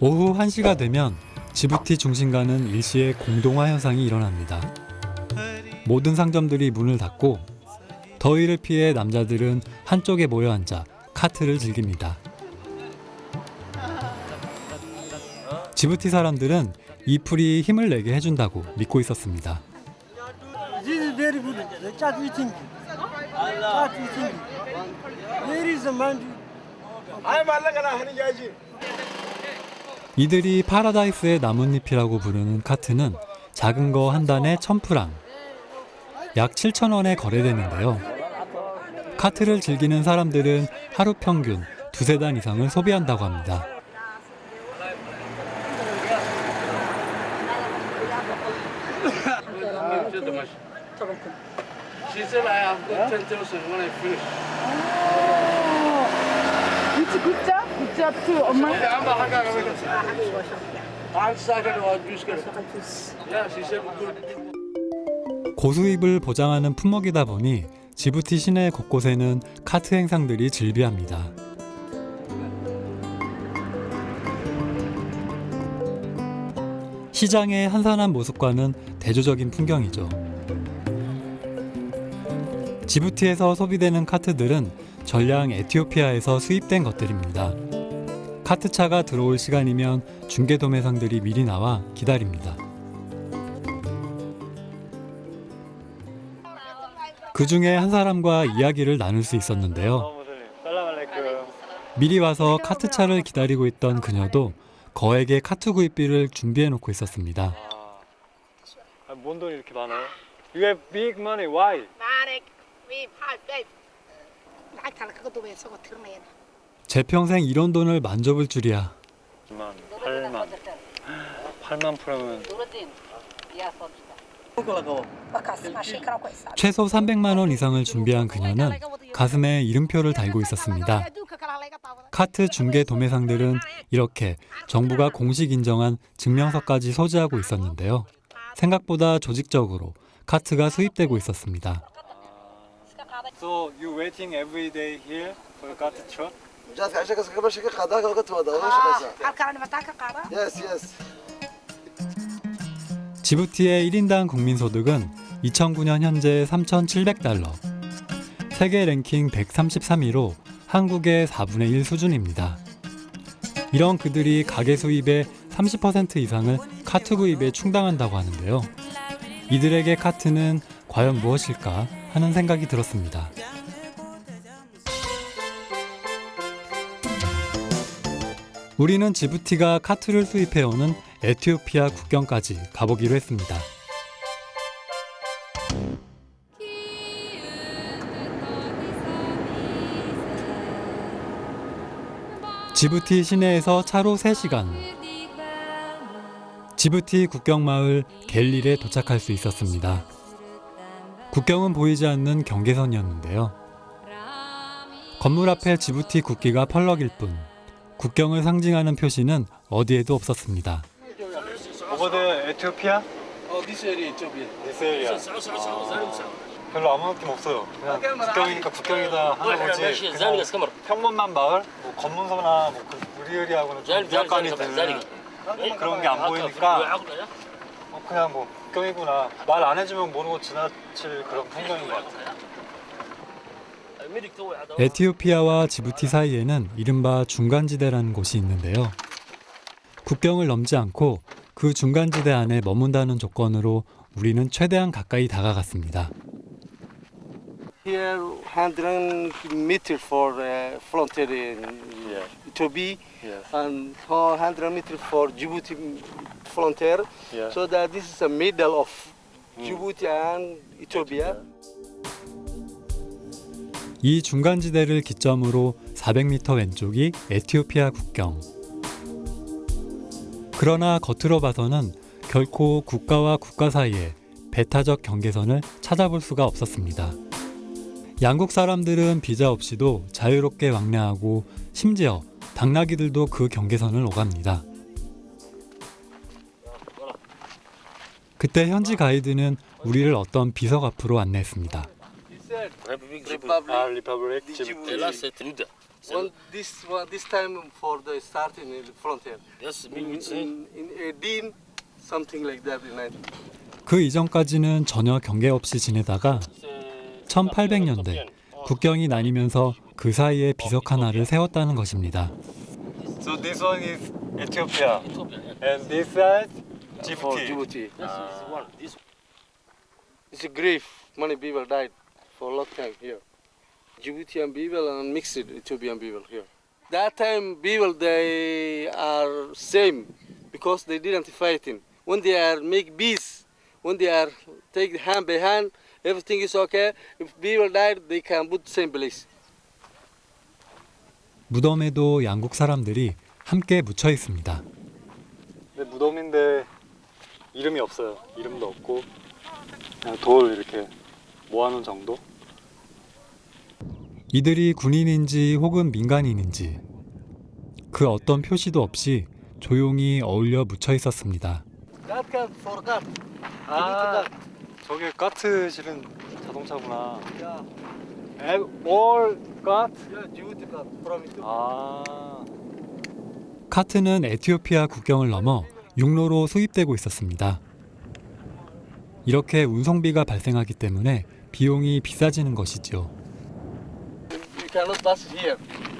오후 1시가 되면 지부티 중심가는 일시에 공동화 현상이 일어납니다. 모든 상점들이 문을 닫고 더위를 피해 남자들은 한쪽에 모여 앉아 카트를 즐깁니다. 지부티 사람들은 이 풀이 힘을 내게 해준다고 믿고 있었습니다. This is very good. Chat eating. Chat eating. Where is the man? 이들이 파라다이스의 나뭇잎이라고 부르는 카트는 작은 거 한 단에 1,000프랑, 약 7,000원에 거래되는데요. 카트를 즐기는 사람들은 하루 평균 2~3단 이상을 소비한다고 합니다. 고수입을 보장하는 품목이다 보니 지부티 시내 곳곳에는 카트 행상들이 즐비합니다. 시장의 한산한 모습과는 대조적인 풍경이죠. 지부티에서 소비되는 카트들은 전량 에티오피아에서 수입된 것들입니다. 카트차가 들어올 시간이면 중개도매상들이 미리 나와 기다립니다. 그 중에 한 사람과 이야기를 나눌 수 있었는데요. 미리 와서 카트차를 기다리고 있던 그녀도 거액의 카트 구입비를 준비해 놓고 있었습니다. 뭔 돈이 이렇게 많아요? You have big money. Why? 제 평생 이런 돈을 만져볼 줄이야. 8만 프로면 최소 300만 원 이상을 준비한 그녀는 가슴에 이름표를 달고 있었습니다. 카트 중개 도매상들은 이렇게 정부가 공식 인정한 증명서까지 소지하고 있었는데요. 생각보다 조직적으로 카트가 수입되고 있었습니다. So you waiting every day here for the cart truck? Yes, yes. 지부티의 1인당 국민소득은 2009년 현재 3,700달러, 세계 랭킹 133위로 한국의 4분의 1 수준입니다. 이런 그들이 가계 수입의 30% 이상을 카트 구입에 충당한다고 하는데요. 이들에게 카트는 과연 무엇일까 하는 생각이 들었습니다. 우리는 지부티가 카트를 수입해오는 에티오피아 국경까지 가보기로 했습니다. 지부티 시내에서 차로 3시간. 지부티 국경마을 겔릴에 도착할 수 있었습니다. 국경은 보이지 않는 경계선이었는데요. 건물 앞에 지부티 국기가 펄럭일 뿐 국경을 상징하는 표시는 어디에도 없었습니다. Over there, Ethiopia? This area, Ethiopia. This area. 별로 아무 느낌 없어요. 그냥 국경이니까 국경이다 하는 거지. 그냥 평범한 마을, 뭐 검문소나 뭐 으리으리하고는 좀 약간이 드는 그런 게 안 보이니까 그냥 뭐 국경이구나. 말 안 해주면 모르고 지나칠 그런 풍경인 것 같아요. 에티오피아와 지부티 사이에는 이른바 중간지대라는 곳이 있는데요. 국경을 넘지 않고 그 중간지대 안에 머문다는 조건으로 우리는 최대한 가까이 다가갔습니다. Here, 100 meters for frontier in Ethiopia, and 100 meters for Djibouti frontier. So that this is the middle of Djibouti and Ethiopia. 이 중간지대를 기점으로 400m 왼쪽이 에티오피아 국경. 그러나 겉으로 봐서는 결코 국가와 국가 사이에 배타적 경계선을 찾아볼 수가 없었습니다. 양국 사람들은 비자 없이도 자유롭게 왕래하고 심지어 당나귀들도 그 경계선을 오갑니다. 그때 현지 가이드는 우리를 어떤 비석 앞으로 안내했습니다. Republic Djibouti. This time for the start in the frontier. Yes, In 18, something like that in 19. 그 이전까지는 전혀 경계 없이 지내다가 1800년대 국경이 나뉘면서 그 사이에 비석 하나를 세웠다는 것입니다. So this one is Ethiopia, Ethiopia. and this side For Djibouti. Djibouti. This is one. This It's a grave. Many people died for a long time here. Djiboutian people and mixed Ethiopian people here. That time people they are same because they didn't fighting. When they are make peace, when they are take hand by hand, everything is okay. If people died, they can put same place. 무덤에도 양국 사람들이 함께 묻혀 있습니다. 근데 무덤인데 이름이 없어요. 이름도 없고 그냥 돌 이렇게 모아놓은 정도. 이들이 군인인지 혹은 민간인인지 그 어떤 표시도 없이 조용히 어울려 묻혀 있었습니다. That can forgot. 아, 저게 카트 실은 자동차구나. Yeah, All cut? yeah, Djibouti cut from Ethiopia. 아, 카트는 에티오피아 국경을 넘어 육로로 수입되고 있었습니다. 이렇게 운송비가 발생하기 때문에 비용이 비싸지는 것이죠. We cannot pass here.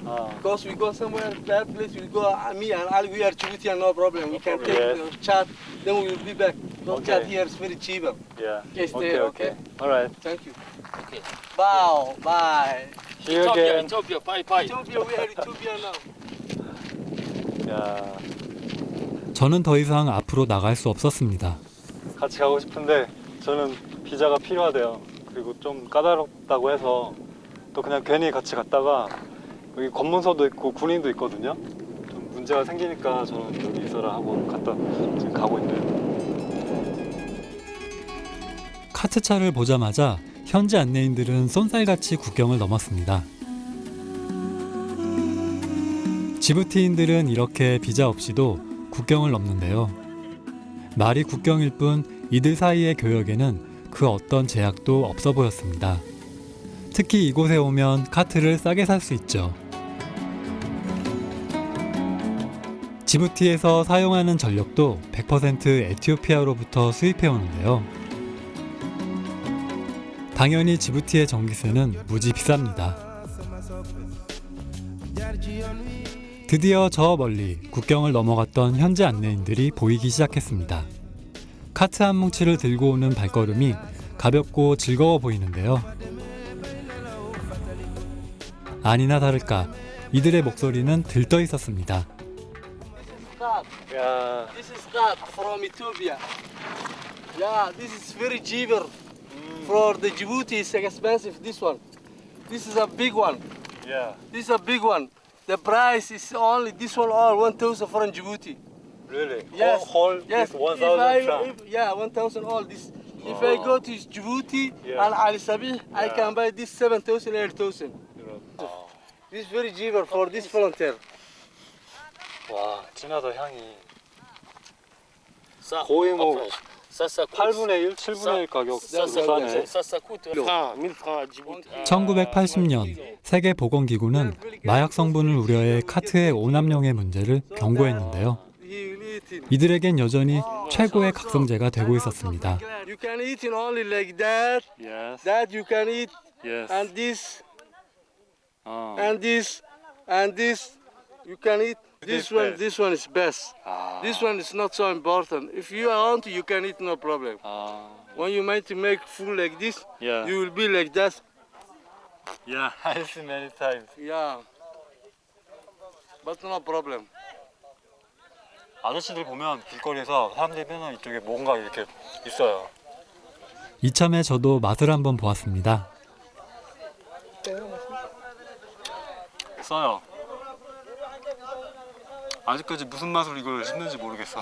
아, Because we go somewhere, that place we go, me and Ali, we are Djiboutian, no problem. We can take Yes. the chat, then we will be back. Because Okay. chat here is very cheaper. yeah. Okay, stay, okay. Alright. Thank you. okay. Bow, bye. See you Ethiopia, again. Ethiopia, bye, bye. Ethiopia, we are Ethiopia now. 야, 저는 더 이상 앞으로 나갈 수 없었습니다. 같이 가고 싶은데 저는 비자가 필요하대요. 그리고 좀 까다롭다고 해서 또 그냥 괜히 같이 갔다가 여기 검문소도 있고 군인도 있거든요. 좀 문제가 생기니까 저는 여기 있어라 하고 갔다 지금 가고 있네요. 카트차를 보자마자 현지 안내인들은 쏜살같이 국경을 넘었습니다. 지부티인들은 이렇게 비자 없이도 국경을 넘는데요. 말이 국경일 뿐 이들 사이의 교역에는 그 어떤 제약도 없어 보였습니다. 특히 이곳에 오면 카트를 싸게 살 수 있죠. 지부티에서 사용하는 전력도 100% 에티오피아로부터 수입해 오는데요. 당연히 지부티의 전기세는 무지 비쌉니다. 드디어 저 멀리 국경을 넘어갔던 현지 안내인들이 보이기 시작했습니다. 카트 한 뭉치를 들고 오는 발걸음이 가볍고 즐거워 보이는데요. 아니나 다를까 이들의 목소리는 들떠 있었습니다. Card. 야, This is card from Ethiopia. Yeah, this is very cheaper. For the Djibouti, it's expensive. This one. This is a big one. yeah, This is a big one. The price is only this one all 1,000 from Djibouti. really? Yes. Whole Yes. this 1,000 francs. Yeah, 1,000 all this. If I go to Djibouti Yeah. and Ali Sabih, I Yeah. can buy this 7,000, 8,000. This is very cheaper for this volunteer. 와, 진하다 향이. Ça, 거의 뭐 ça coûte. 8분의 1, 7분의 1 가격 Ça 싸네. coûte 1000 francs à Djibouti. 1980년 세계보건기구는 마약 성분을 우려해 카트의 오남용의 문제를 경고했는데요. He will eat it. 이들에겐 여전히 최고의 각성제가 되고 있었습니다. You can eat it only like that. Yes. That you can eat, Yes. and this, 어. and this, and this. You can eat. This This one is best. 아. This one is not so important. If you want, you can eat, no problem. 아. When you might make food like this, Yeah. you will be like that. Yeah, I see many times. Yeah. But no problem. 아저씨들 보면 길거리에서 사람들이 맨날 이쪽에 뭔가 이렇게 있어요. 이참에 저도 맛을 한번 보았습니다. 써요. 아직까지 무슨 맛으로 이걸 씹는지 모르겠어.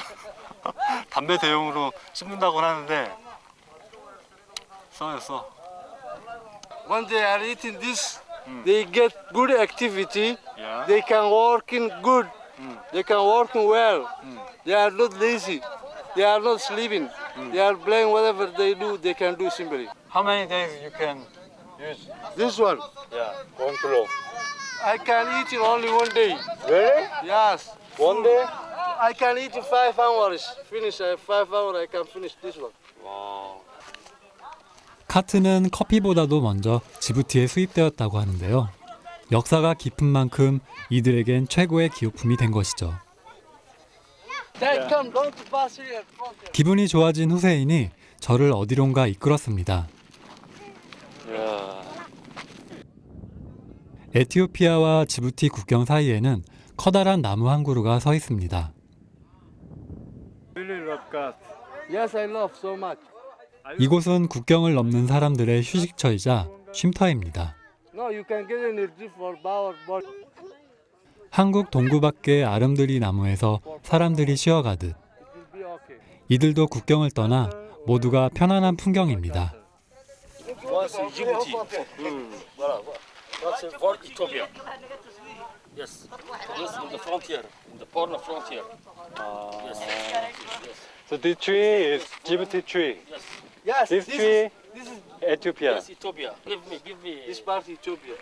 담배 대용으로 씹는다고는 하는데 써요, 써. When they are eating this, they get good activity. Yeah. They can work in good. They can work well. They are not lazy. They are not sleeping. They are playing whatever they do. They can do simply. How many days you can use? This one, Yeah, one kilo. I can eat in only one day. Really? Yes. One day? I can eat in 5 hours. Finish 5 hours. I can finish this one. 카트는 커피보다도 먼저 지부티에 수입되었다고 하는데요. 역사가 깊은 만큼 이들에겐 최고의 기호품이 된 것이죠. Dad, come. Don't pass here. 기분이 좋아진 후세인이 저를 어디론가 이끌었습니다. 에티오피아와 지부티 국경 사이에는 커다란 나무 한 그루가 서 있습니다. Really love cat. Yes, I love so much. 이곳은 국경을 넘는 사람들의 휴식처이자 쉼터입니다. No, you can get energy for power body. 한국 동구밖에 아름드리 나무에서 사람들이 쉬어가듯 It will be okay. 이들도 국경을 떠나 모두가 편안한 풍경입니다. Once in Djibouti. Voilà. That's for Ethiopia. Yes. This in the frontier, in the corner frontier. Yes. Yes. So this tree is Djibouti tree. Yes, This tree, this is Ethiopia. Yes, Ethiopia. Give me. this part Ethiopia.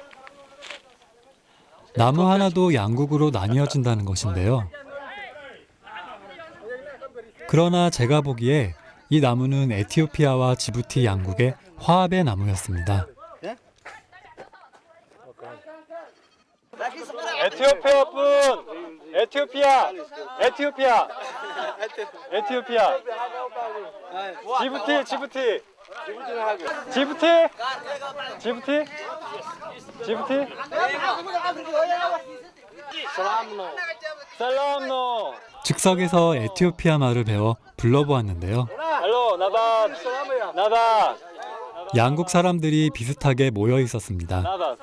나무 하나도 양국으로 나뉘어진다는 것인데요. 그러나 제가 보기에 이 나무는 에티오피아와 지부티 양국의 화합의 나무였습니다. 에티오피아 분! 에티오피아! 에티오피아! 에티오피아! 지부티! 지부티! 지부티! 지부티? 지부티? 살람노! 즉석에서 에티오피아 말을 배워 불러보았는데요. 할로 나다! 나다! 양국 사람들이 비슷하게 모여 있었습니다. 나다!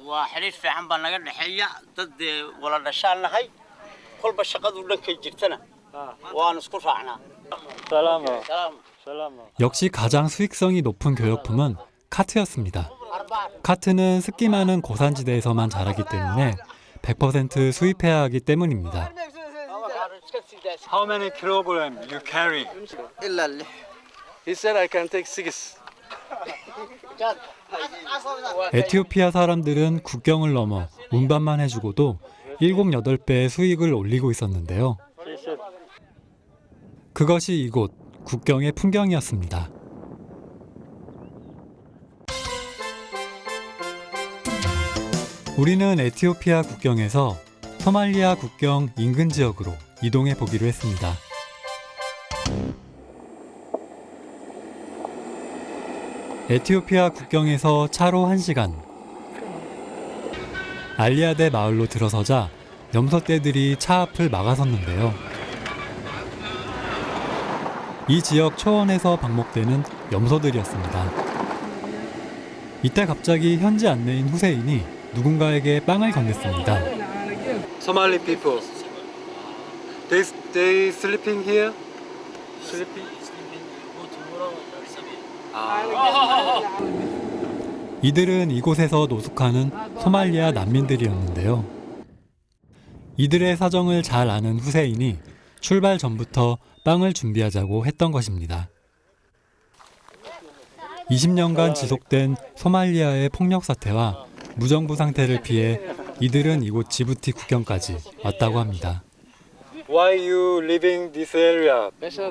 وحرير في عم بنقدر نحيا ضد ولا نشال نهاي كل بشقد ولا كيجتنا ونسكر فعنا 살람노! سلام 살람노! 역시 가장 수익성이 높은 교역품은 카트였습니다. 카트는 습기 많은 고산지대에서만 자라기 때문에 100% 수입해야 하기 때문입니다. How many kilogram you carry? الا اللي He said I can take 6. 에티오피아 사람들은 국경을 넘어 운반만 해주고도 7, 8배의 수익을 올리고 있었는데요. 그것이 이곳 국경의 풍경이었습니다. 우리는 에티오피아 국경에서 소말리아 국경 인근 지역으로 이동해 보기로 했습니다. 에티오피아 국경에서 차로 1시간. 알리아데 마을로 들어서자 염소떼들이 차 앞을 막아섰는데요. 이 지역 초원에서 방목되는 염소들이었습니다. 이때 갑자기 현지 안내인 후세인이 누군가에게 빵을 건넸습니다. Somali people. They sleeping here? Sleeping? 이들은 이곳에서 노숙하는 소말리아 난민들이었는데요. 이들의 사정을 잘 아는 후세인이 출발 전부터 빵을 준비하자고 했던 것입니다. 20년간 지속된 소말리아의 폭력 사태와 무정부 상태를 피해 이들은 이곳 지부티 국경까지 왔다고 합니다. Why you leaving this area? Not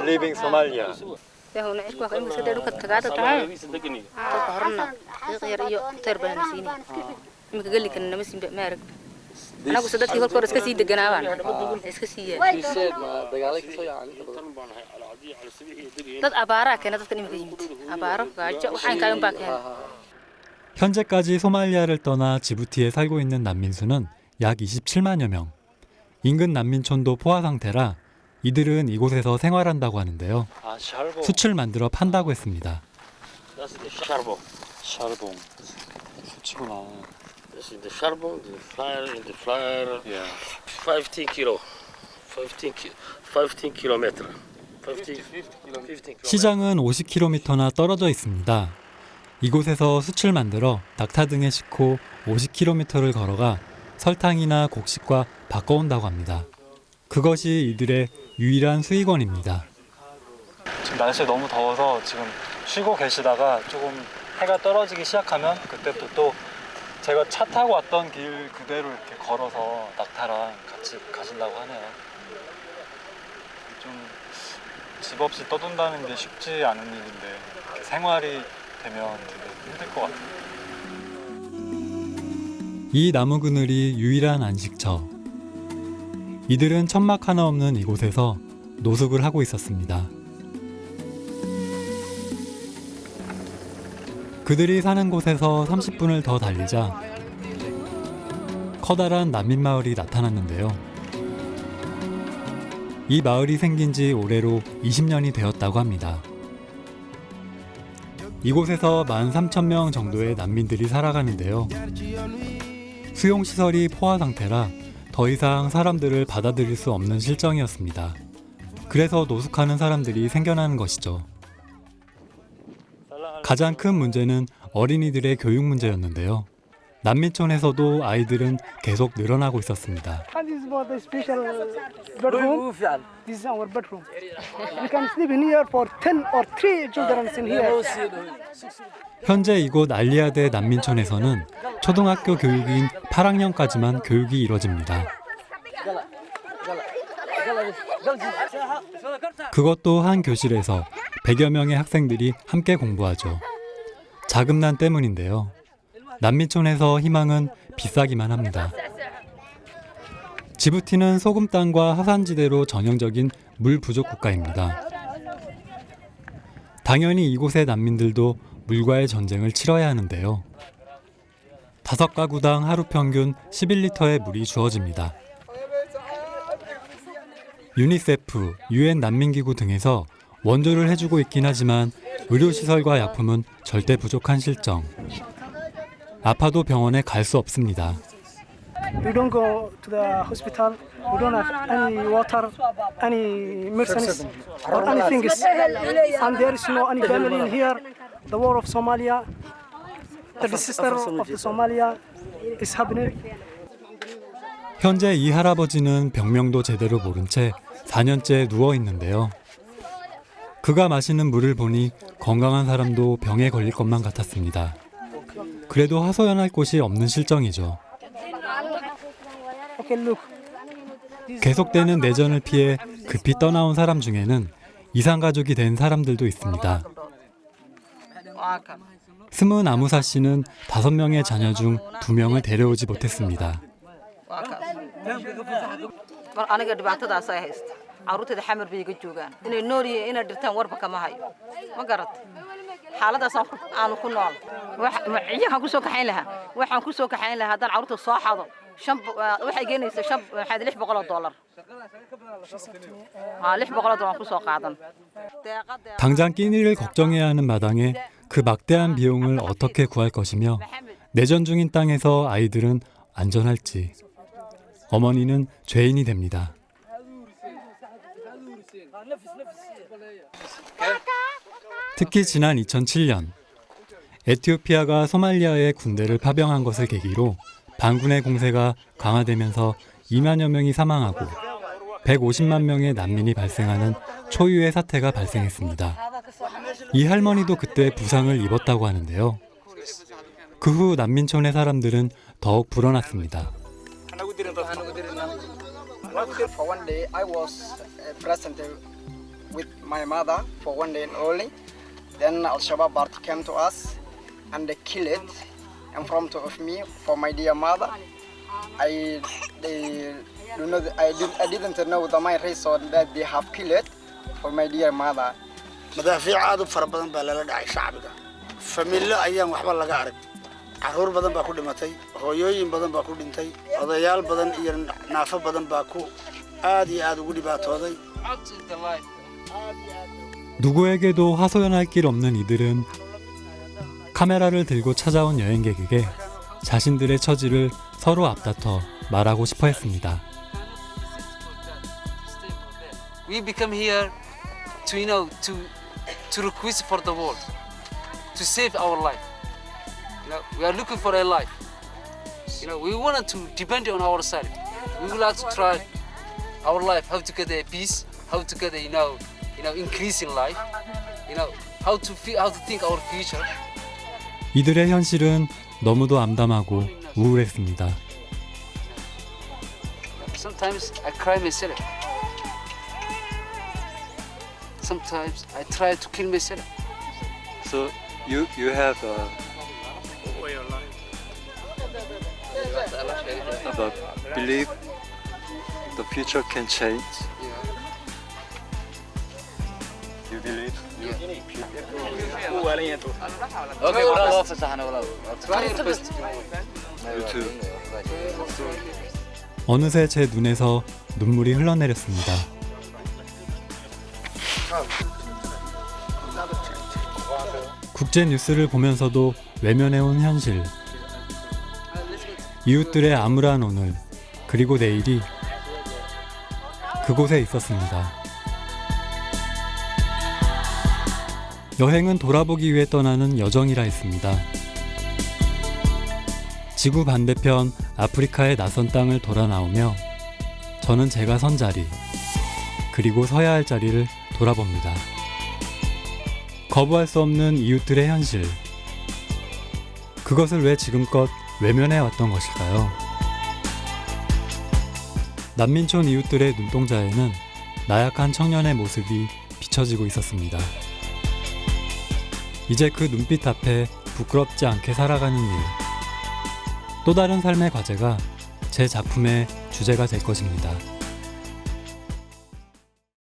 leaving Somalia. 현재까지 소말리아를 떠나 지부티에 살고 있는 난민 수는 약 27만여 명. 인근 난민촌도 포화 상태라 이들은 이곳에서 생활한다고 하는데요. 아, 샬봉. 숯을 만들어 판다고 했습니다. That's the charbon. 샬봉. 수치구나. This is the charbon, the flyer, Yeah. 15 kilo. 15 kilometer. 15 kilometer. 시장은 50km나 떨어져 있습니다. 이곳에서 숯을 만들어 낙타 등에 싣고 50km를 걸어가 설탕이나 곡식과 바꿔온다고 합니다. 그것이 이들의 유일한 수익원입니다. 지금 날씨 너무 더워서 지금 쉬고 계시다가 조금 해가 떨어지기 시작하면 그때부터 또 제가 차 타고 왔던 길 그대로 이렇게 걸어서 낙타랑 같이 가시려고 하네요. 좀 집 없이 떠돈다는 게 쉽지 않은 일인데 이렇게 생활이 되면 되게 힘들 것 같아요. 이 나무 그늘이 유일한 안식처. 이들은 천막 하나 없는 이곳에서 노숙을 하고 있었습니다. 그들이 사는 곳에서 30분을 더 달리자 커다란 난민 마을이 나타났는데요. 이 마을이 생긴 지 올해로 20년이 되었다고 합니다. 이곳에서 13,000명 정도의 난민들이 살아가는데요. 수용시설이 포화 상태라 더 이상 사람들을 받아들일 수 없는 실정이었습니다. 그래서 노숙하는 사람들이 생겨나는 것이죠. 가장 큰 문제는 어린이들의 교육 문제였는데요. 난민촌에서도 아이들은 계속 늘어나고 있었습니다. This is for the special bedroom. This is our bedroom. We can sleep in here for 10 or 3 children in here. 현재 이곳 알리아드 난민촌에서는 초등학교 교육인 8학년까지만 교육이 이뤄집니다. 그것도 한 교실에서 100여 명의 학생들이 함께 공부하죠. 자금난 때문인데요. 난민촌에서 희망은 비싸기만 합니다. 지부티는 소금 땅과 화산지대로 전형적인 물 부족 국가입니다. 당연히 이곳의 난민들도 물과의 전쟁을 치러야 하는데요. 5가구당 하루 평균 11리터의 물이 주어집니다. 유니세프, UN 난민기구 등에서 원조를 해주고 있긴 하지만 의료시설과 약품은 절대 부족한 실정. 아파도 병원에 갈 수 없습니다. We don't go to the hospital. We don't have any water, any medicines, or anything. And there is no any family in here. The war of Somalia, the disaster of the Somalia is happening. 현재 이 할아버지는 병명도 제대로 모른 채 4년째 누워 있는데요. 그가 마시는 물을 보니 건강한 사람도 병에 걸릴 것만 같았습니다. 그래도 하소연할 곳이 없는 실정이죠. 계속되는 내전을 피해 급히 떠나온 사람 중에는 이산가족이 된 사람들도 있습니다. 스문 아무사 씨는 5명의 자녀 중 2명을 데려오지 못했습니다. caruurtayda xamar bay iga joogaan inay nool yihiin inay dhirtaan warba kama hayo ma garat xaaladaas aanu ku nool waxaan ku soo kaxayn lahaa haddaan caruurta soo xado waxay geenaysaa $600 $600 ku soo qaadan. 당장 끼니를 걱정해야 하는 마당에 그 막대한 비용을 어떻게 구할 것이며 내전 중인 땅에서 아이들은 안전할지. 어머니는 죄인이 됩니다. 특히 지난 2007년 에티오피아가 소말리아에 군대를 파병한 것을 계기로 반군의 공세가 강화되면서 2만여 명이 사망하고 150만 명의 난민이 발생하는 초유의 사태가 발생했습니다. 이 할머니도 그때 부상을 입었다고 하는데요. 그 후 난민촌의 사람들은 더욱 불어났습니다. For one day, I was present with my mother for one day only. Then Al-Shabaab party came to us and they killed it in front of me for my dear mother. I didn't know the my reason that they have killed it for my dear mother. مدافع عاد فربنا بلا داعي شعبك فميلا ايام waxba laga arag caruur badan baa ku dhimatay hooyooyin badan baa ku dhintay odayaal badan iyo naafo badan baa ku aad iyo aad ugu dhibaatooday. 누구에게도 하소연할 길 없는 이들은 카메라를 들고 찾아온 여행객에게 자신들의 처지를 서로 앞다퉈 말하고 싶어 했습니다. We become here to request for the world, to save our life. We are looking for a life. We wanted to depend on ourselves. We would like to try our life, how to get a peace, how to get a increase in life. How to think our future. 이들의 현실은 너무도 암담하고 우울했습니다. Sometimes I cry myself. Sometimes I try to kill myself. So you have the belief the future can change. You believe? Okay, ولا فسحنا ولا. You too. 어느새 제 눈에서 눈물이 흘러내렸습니다. 국제 뉴스를 보면서도 외면해온 현실. 이웃들의 암울한 오늘, 그리고 내일이 그곳에 있었습니다. 여행은 돌아보기 위해 떠나는 여정이라 했습니다. 지구 반대편 아프리카의 낯선 땅을 돌아 나오며 저는 제가 선 자리, 그리고 서야 할 자리를 돌아봅니다. 거부할 수 없는 이웃들의 현실. 그것을 왜 지금껏 외면해 왔던 것일까요? 난민촌 이웃들의 눈동자에는 나약한 청년의 모습이 비춰지고 있었습니다. 이제 그 눈빛 앞에 부끄럽지 않게 살아가는 일. 또 다른 삶의 과제가 제 작품의 주제가 될 것입니다.